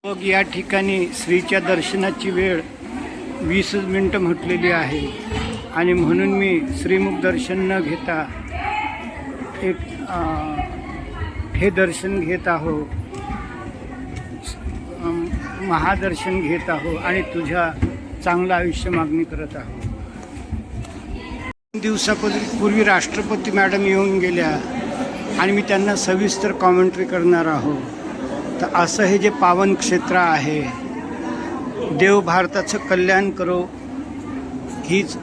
मग या ठिकाणी श्रीच्या दर्शनाची वेळ 20 मिनिटं म्हटलेली आहे आणि म्हणून मी श्रीमुख दर्शन न घेता एक हे दर्शन घेत आहो, महादर्शन घेत आहो आणि तुझ्या चांगलं आयुष्य मागणी करत आहो. 2 दिवसापूर्वी राष्ट्रपती मॅडम येऊन गेल्या आणि मी त्यांना सविस्तर कॉमेंट्री करणार आहो. तर असं हे जे पावन क्षेत्र आहे, देव भारताचं कल्याण करो हीच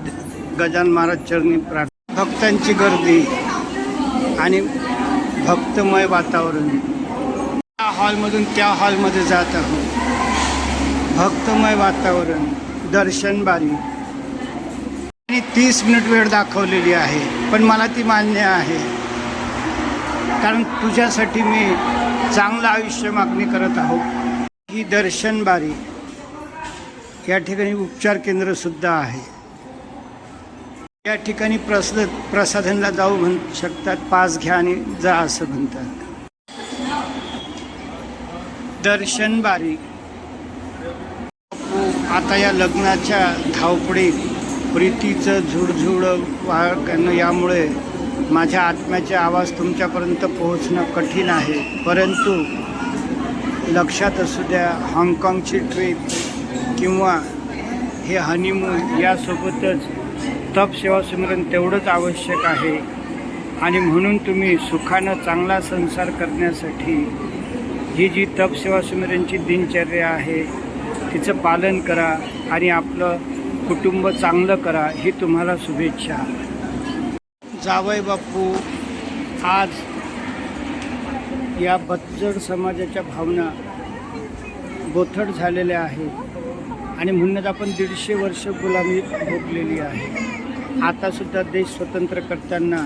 गजानन महाराज चरणी प्रार्थना. भक्तांची गर्दी आणि भक्तमय वातावरण, त्या हॉलमधून त्या हॉलमध्ये जात आहोत. भक्तमय वातावरण, दर्शन बारी आणि 30 मिनिट वेळ दाखवलेली आहे, पण मला ती मान्य आहे, कारण तुझ्यासाठी मी चांगलं आयुष्य मागणी करत आहोत. ही दर्शन बारी, या ठिकाणी उपचार केंद्र सुद्धा आहे. या ठिकाणी प्रसाधनला जाऊ शकतात, पास घ्या आणि जा असं म्हणतात. दर्शन बारी. आता या लग्नाच्या धावपळीत प्रीतीचं झुडझुड वाहकणं यामुळे माझ्या आत्म्याचे आवाज तुमच्यापर्यंत पोहोचणं कठीण आहे, परंतु लक्षात असू द्या, हाँगकाँगची ट्रिप किंवा हे हनीमून यासोबतच तप सेवा सिमरन तेवढंच आवश्यक आहे. आणि म्हणून तुम्ही सुखानं चांगला संसार करण्यासाठी ही जी तप सेवा सिमरनची दिनचर्या आहे तिचं पालन करा आणि आपलं कुटुंब चांगलं करा. ही तुम्हाला शुभेच्छा. जावई बापू, आज या बत्जड समाजाच्या भावना बोथट झालेल्या आहेत आणि म्हणूनच आपण 150 वर्ष गुलामी भोगलेली आहे. आतासुद्धा देश स्वतंत्र करताना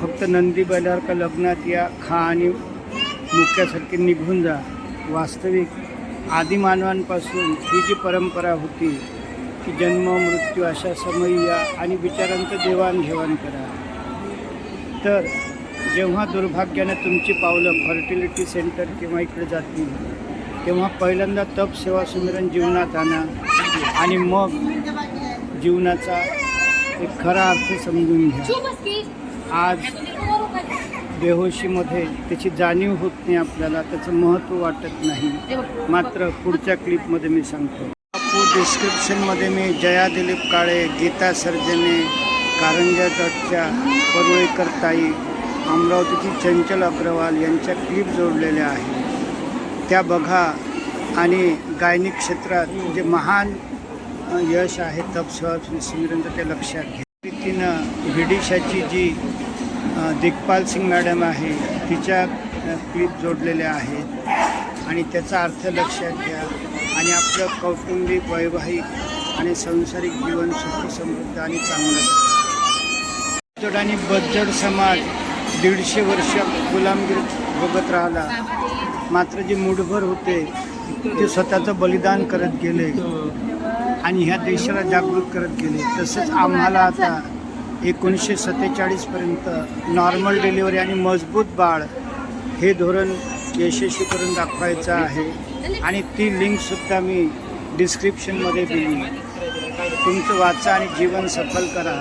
फक्त नंदी बैलावर का लग्नात या, खा आणि मुक्यासारखे निघून जा. वास्तविक आदिमानवांपासून ही जी परंपरा होती की जन्म मृत्यू अशा समयी या आणि विचारांचं देवाणघेवाण करा. तर जेव्हा दुर्भाग्यानं तुमची पावलं फर्टिलिटी सेंटर किंवा इकडे जातील, तेव्हा पहिल्यांदा तप सेवा सुमिरन जीवनात आणा आणि मग जीवनाचा एक खरा अर्थ समजून घ्या. आज बेहोशीमध्ये त्याची जाणीव होत नाही, आपल्याला त्याचं महत्त्व वाटत नाही. मात्र पुढच्या क्लिपमध्ये मी सांगतो. डिस्क्रिप्शनमध्ये मी जया दिलीप काळे, गीता सर्जने, कारंजा तटच्या परुळेकर ताई, अमरावतीची चंचल अग्रवाल यांच्या क्लिप जोडलेल्या आहेत, त्या बघा. आणि गायनिक क्षेत्रात जे महान यश आहे तप सेवा सिमरनचं ते लक्षात घ्या. तिनं विडिशाची जी दिग्पाल सिंग मॅडम आहे तिच्या क्लिप जोडलेल्या आहेत आणि त्याचा अर्थ लक्षात घ्या आणि आपलं कौटुंबिक, वैवाहिक आणि सांसारिक जीवन सुखी, समृद्ध आणि चांगलं करा. आणि बज्जड समाज 150 वर्ष गुलामगिरी भोगत राहिला, मात्र जे मूठभर होते ते स्वतःचं बलिदान करत गेले आणि ह्या देशाला जागृत करत गेले. तसंच आम्हाला आता 1947पर्यंत नॉर्मल डिलिव्हरी आणि मजबूत बाळ हे धोरण यशस्वी करून दाखवायचं आहे आणि ती लिंकसुद्धा मी डिस्क्रिप्शनमध्ये दिली. तुमचं वाचा आणि जीवन सफल करा.